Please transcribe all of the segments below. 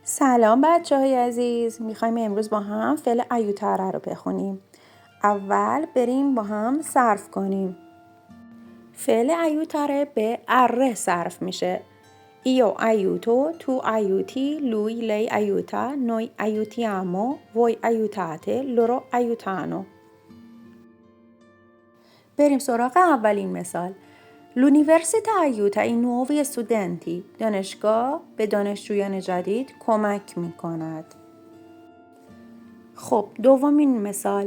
سلام بچه های عزیز، میخوایم امروز با هم فعل ایوتاره رو بخونیم. اول بریم با هم صرف کنیم. فعل ایوتاره به اره صرف میشه. ایو ایوتو، تو ایوتی، لوی لی ایوتا، نوی ایوتیامو، وی ایوتاته، لورو ایوتانو. بریم سراغ اولین مثال. L'università aiuta i nuovi studenti. دانشگاه به دانشجویان جدید کمک میکند. خب دومین مثال.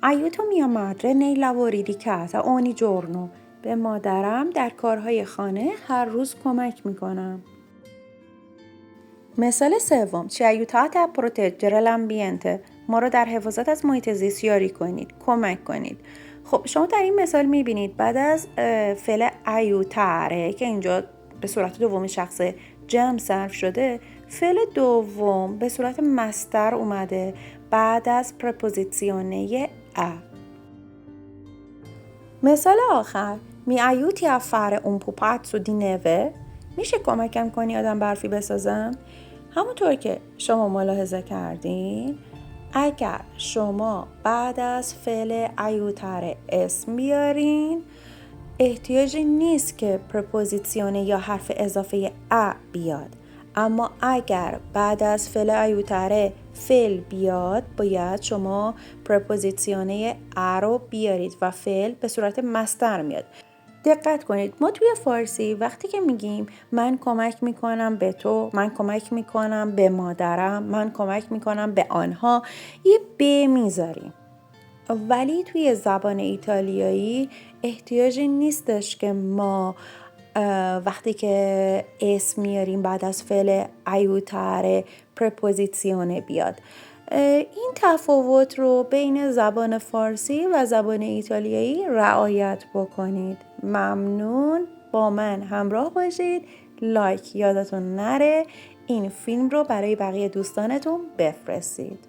Aiuto mia madre nei lavori di casa ogni giorno. به مادرم در کارهای خانه هر روز کمک میکنم. مثال سوم. Ci aiutate a proteggere l'ambiente. ما رو در حفاظت از محیط زیست یاری کنید، کمک کنید. خب شما در این مثال میبینید بعد از فعل ایوتاره که اینجا به صورت دوم شخص جمع صرف شده، فعل دوم به صورت مصدر اومده بعد از پرپوزیسیونه ا. مثال آخر. می aiuti a fare un pupazzo di neve. میشه کمکم کنی آدم برفی بسازم؟ همونطور که شما ملاحظه کردین، اگر شما بعد از فعل ایوتاره اسم بیارین احتیاجی نیست که پرپوزیسیونه یا حرف اضافه ا بیاد، اما اگر بعد از فعل ایوتاره فعل بیاد باید شما پرپوزیسیونه ا رو بیارید و فعل به صورت مصدر میاد. دقت کنید ما توی فارسی وقتی که میگیم من کمک میکنم به تو، من کمک میکنم به مادرم، من کمک میکنم به آنها، یه ب میذاریم. ولی توی زبان ایتالیایی احتیاجی نیستش که ما وقتی که اسم میاریم بعد از فعل ایوتاره پرپوزیسیونه بیاد. این تفاوت رو بین زبان فارسی و زبان ایتالیایی رعایت بکنید. ممنون، با من همراه باشید. لایک یادتون نره، این فیلم رو برای بقیه دوستانتون بفرستید.